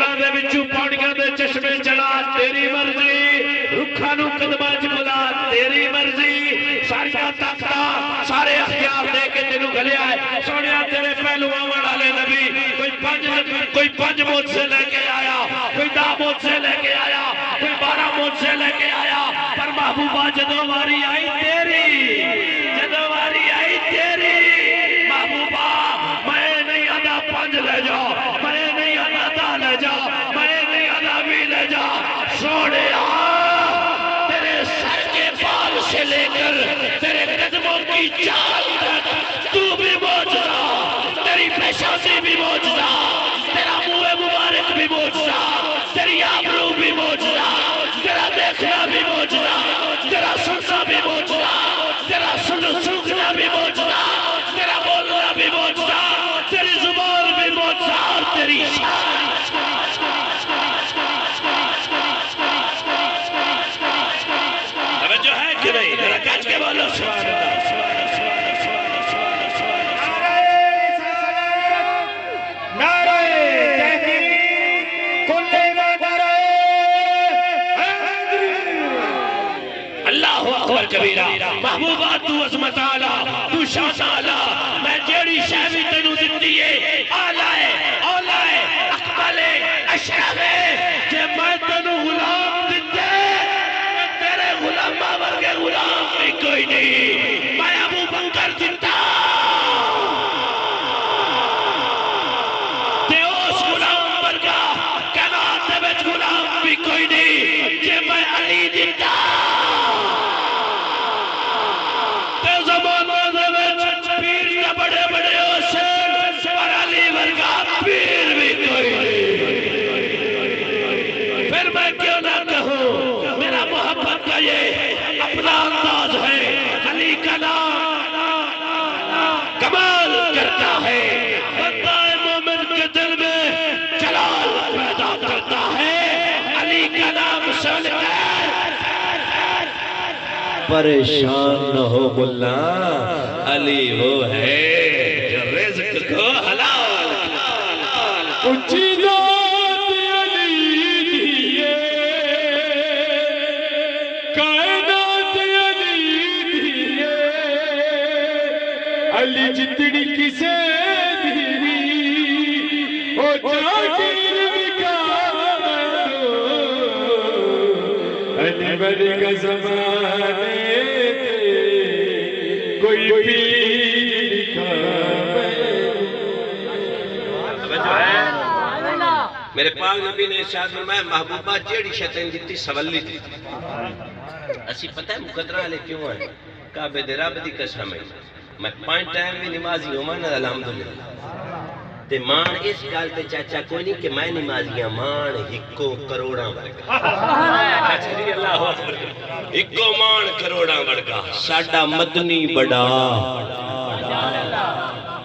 جنگلاں دے وچوں پاڑیاں دے چشمے چلا تیری مرضی، رکھاں نوں قدماں چ بلا تیری مرضی، ساریاں طاقتاں سارے اختیار دے کے تینوں گھلیا ہے سونیا تیرے پہلواں والے نبی، کوئی پنج معجزے لے کے آیا، کوئی 10 معجزے لے کے آیا، کوئی 12 معجزے لے کے آیا، پر محبوبہ جدوں واری آئی تیری، جدوں واری آئی تیری محبوبہ، میں نہیں آدھا 5 لے جا، میں نہیں آدھا 10 لے جا، میں نہیں آدھا 20 لے جا، سونیا تیرے سر کے بال سے لے کر تیرے قدموں کی چال تک تو بھی معجزہ، تیری پیشانی بھی معجزہ، تیرا منہ مبارک بھی معجزہ، تیری آبرو بھی معجزہ، تیرا دیکھنا بھی معجزہ، تیرا سننا بھی معجزہ، تیرا سننا بھی معجزہ، تیرا بولنا بھی معجزہ، تیری زبان بھی معجزہ، اور تیری توجہ ہے کہ نہیں؟ ذرا کچھ کے بولو سبحان اللہ، سبحان اللہ، سبحان اللہ، سبحان اللہ، سبحان اللہ، نعرہ تحقیق کل نعرہ اللہ اکبر کبیرہ، محبوبہ تو عظمت آلہ، تو شان آلہ، میں جیڑی شے بھی تینوں دتی ہے آلہ ہے، اولا ہے، اقبل ہے، اشرف ہے، کہ میں تینوں غلام دتے تیرے غلامہ ورگے غلام بھی کوئی نہیں، میں ابو بکر دتا تے اس غلام ورگا کائنات دے وچ غلام بھی کوئی نہیں، کہ میں علی دتا بڑے بڑے حسین اور علی ورگا پیر بھی کوئی نہیں، پھر میں کیوں نہ کہوں میرا محبت کا یہ اپنا انداز ہے، علی کا نام کمال کرتا ہے، بندہ مومن کے دل میں جلال پیدا کرتا ہے، علی کا نام سن کر پریشان نہ ہو ملا، علی وہ ہے جو رزق کو حلال اچھی ذات علی دیئے، کائنات علی دیئے، علی جتنی کسے دیوی او جاگیر بکامنو، علی بڑی کا زمانے کوئی پیر کا میرے پاک نبی نے ارشاد فرمایا محبوبہ جیڑی شیطان جتنی سولی تھی اسی پتہ ہے مقدرہ علی کیوں ہے کعبے دے رب دی قسم ہے میں 5 ٹائم بھی نمازی ہوں نا الحمدللہ تے مان اس گل تے چاچا کوئی نہیں کہ میں نمازیاں مان ہکو کروڑاں ورگا اللہ اکبر ہکو مان کروڑاں ورگا ساڈا مدنی بڑا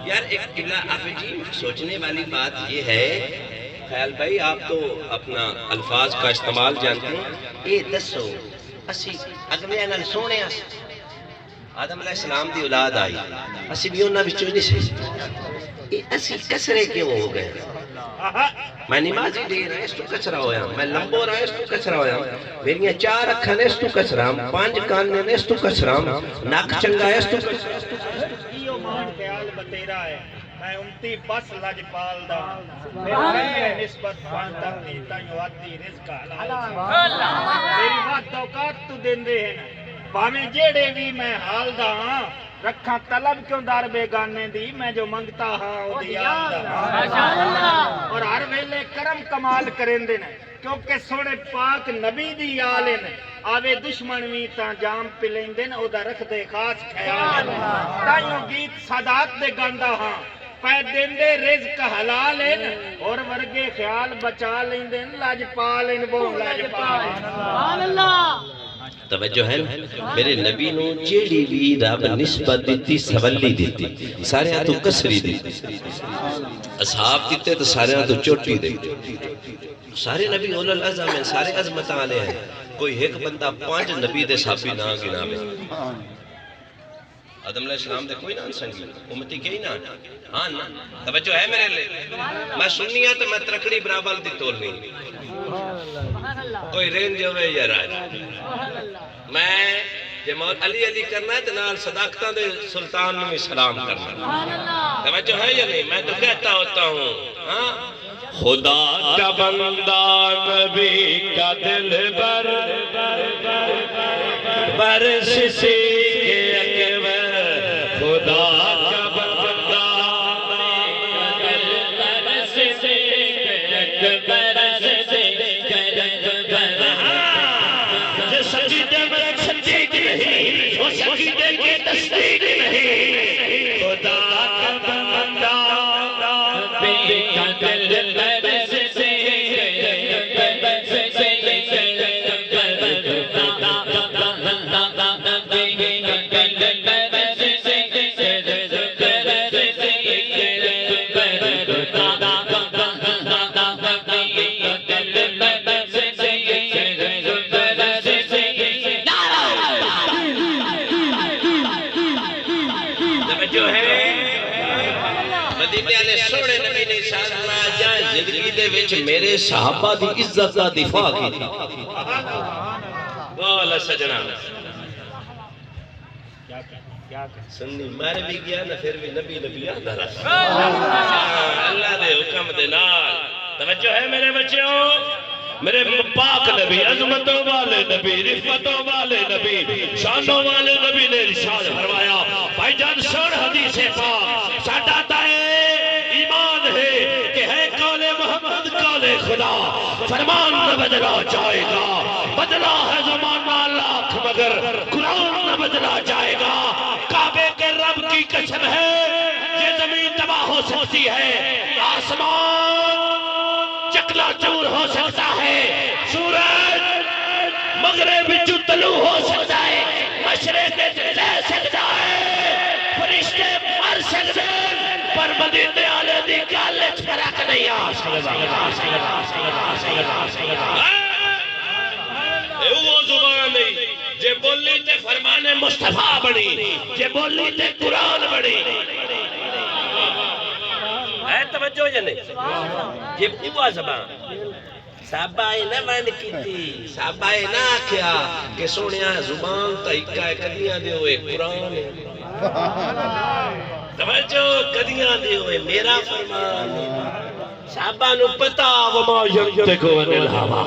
یار ایک قبلہ آپ جی سوچنے والی بات یہ ہے خیال بھائی آپ تو اپنا الفاظ کا استعمال جانتے ہیں اے دسو اسی اگلے نال سونے آدم علیہ السلام دی اولاد آئی اسی بھی انہاں وچوں نہیں سی اسی کسرے کیوں ہو گئے میں نمازی دے رہا اس تو کسرا ہویا میں لمبو رہا اس تو کسرا ہویا میریاں 4 اکھاں نے اس تو کسرا 5 کان نے اس تو کسرا ناک چنگا اس تو کسرا یہ مان خیال بتیرا ہے میں امتی بس لج پال دا میرے نسبت فان تک دیتا یو آتی رزق حلال میری وقت اوقات تو دن دے ہیں پاویں جیڑے بھی میں حال دا رکھاں طلب کیوں دار بیگانے دی میں جو منگتا ہاں او دی آمدہ اور ہر ویلے کرم کمال کریں دینا کیونکہ سوڑے پاک نبی دی آلن آوے دشمن وی تاں جام پلیں دن او دا رکھ دے خاص خیال تائیوں گیت صدات دے گاندہ ہاں پہ دن دے رزق حلال ہیں اور ورگے خیال بچا لیں دن لاج پالیں بہن لاج پالیں توجہ ہے میرے نبی نو جیڑی بھی رب نسبت دیتی سولی دیتی سارے ہاں تو کسری دیتی اصحاب دیتے تو سارے ہاں تو چوٹی دیتی سارے نبی اول العظم ہیں سارے عظمت آلے ہیں کوئی ایک بندہ 5 نبی دے صحابی نہ گنا میں آدم علیہ السلام دے کوئی نہ سنگی امتی کئی نہ ہاں نا توجہ ہے میرے لئے میں سننی ہے تو میں ترکڑی برابر دی تولنی کوئی رینج ہوئے یا راج میں جے موت علی علی کرنا ہے تو نال صداقتہ دے سلطان میں سلام کرنا توجہ ہے یا نہیں میں تو کہتا ہوتا ہوں ہاں خدا کا بندہ نبی کا دل بر برش سے اکبر خدا کا بندہ برش سے اکبر جو سجدے میں صدیق نہیں وہ سجدے کی تصدیق نہیں خدا کا بندہ نبی کا دل برش سے میرے صحابہ دی عزت دا دفاع کی تھی بولا سجنہ سنی مارے بھی گیا نہ پھر بھی نبی نبی آدھا رہا اللہ دے حکم دے نال توجہ ہے میرے بچوں میرے پاک نبی عظمتوں والے نبی رفتوں والے نبی شانوں والے نبی نے ارشاد فرمایا بھائی جان سن حدیث پاک ساڈا دائے ایمان ہے کہ ہے قول محمد قول خدا فرمان نہ بدلا جائے گا بدلا ہے زمانہ لاکھ مگر قرآن نہ بدلا جائے گا کعبے کے رب کی قسم ہے یہ زمین تباہ ہو سکتی ہے آسمان چکلا چور ہو سکتا ہے سورج مغرب جو طلوع ہو سکتا ہے مشرق لے سکتا ہے فرشتے مر سکتے پر مدینے والے دی گل وچ فرق نہیں آ سکدا وہ زبان نہیں جے بولی تے فرمان مصطفیٰ بڑی جے بولی تے قرآن بڑی ہے توجہ یا نہیں یہ ہوا زبان صحابہ نہ ون کیتی صحابہ نہ آکھیا کہ سونیا زبان طریقہ کدیاں دے ہوئے قرآن توجہ کدیاں دے ہوئے میرا فرمان صحابہ نو پتا وما ینطق عن الہوا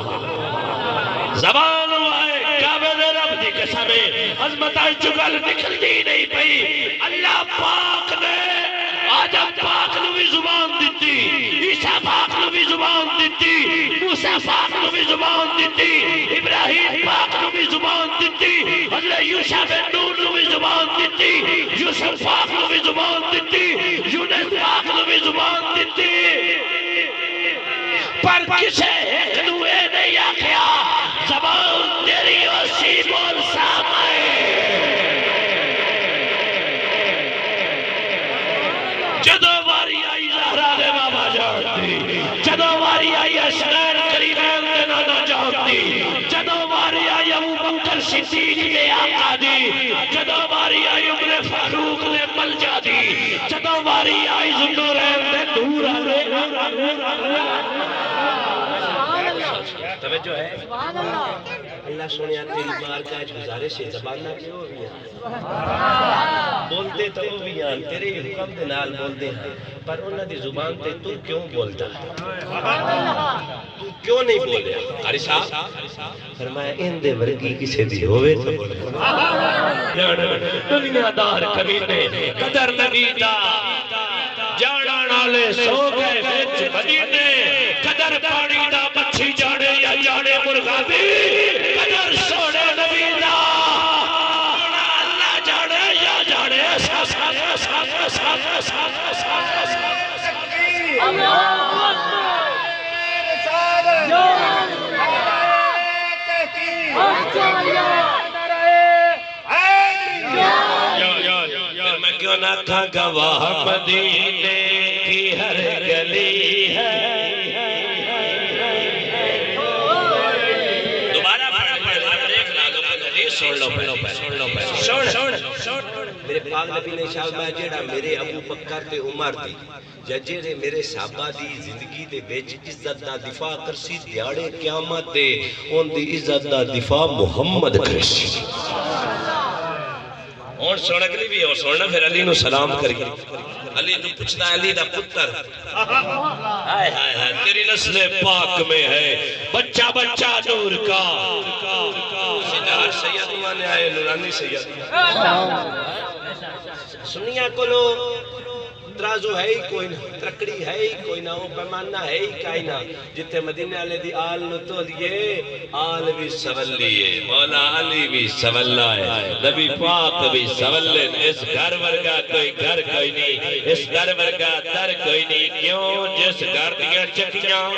زبان ہوئے کعبے دے رب دی قسم عظمت چگل نکلتی نہیں پئی اللہ پاک نے آدم پاک نو بھی زبان دیتی عیسیٰ پاک نو بھی زبان دیتی موسیٰ پاک نو بھی زبان دیتی ابراہیم پاک نو بھی زبان دیتی حضرت یوشع بن نون نو بھی زبان دیتی یوسف پاک نو بھی زبان دیتی یونس پاک نو بھی زبان دیتی پر کسے ایک نو اے نہیں آکھیا زبان تیری اسی بول سامائے جدو واری آئی زہرا دے بابا جانتی جدو واری آئی حسنین کریمین دے نانا جانتی جدو واری آئی ابو بکر صدیق دے آقا دی جدو واری آئی عمر فاروق دے ملجا دی جدو واری آئی ذوالنورین دے نورا توجہ ہے اللہ سنیا تیری بارگاہ گزارش ہے زبان نہ کیوں بھی ہے بولتے تو بھی ہیں تیرے حکم دے نال بولتے ہیں پر انہاں دی زبان تے تو کیوں بولتا تو کیوں نہیں بولیا قاری صاحب فرمایا ان دے ورگی کسے دی ہوئے تو دنیا دار کمینے قدر نبی دا جانا نالے سو گئے وچ مدینے قدر پانی دا مچھی جانے یا جانے مرغا دی قدر سونے نبی دا اللہ جانے یا جانے میں کیوں نہ تھا گواہ مدینے کی ہر گلی ہے دوبارہ بڑا بڑا ایک راگوں پر حدیث سن لو پہلو میرے پاک نبی نے فرمایا جیڑا میرے ابو بکر تے عمر دی یا جیڑے میرے صحابہ دی زندگی دے وچ عزت دا دفاع کرسی دیاڑے قیامت تے ان دی عزت دا دفاع محمد کرسی اور سونا کے لیے بھی اور سونا پھر علی نو سلام کری علی تو پوچھتا ہے علی دا پتر ہائے ہائے ہائے تیری نسل پاک میں ہے بچہ بچہ نور کا سیدھا سید مانے آئے نورانی سید سنیا کو لو ترازو ہے ہی کوئی نہ ترکڑی ہے ہی کوئی نہ وہ پیمانہ ہے ہی کائی نہ جتے مدینہ علیہ دی آل نو تو لیے آل بھی سول لیے مولا علی بھی سول لائے نبی پاک بھی سول لیں اس گھر ورگا کوئی گھر کوئی نہیں اس گھر ورگا در کوئی نہیں کیوں جس گھر دیا چکیاں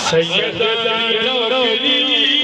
سید علی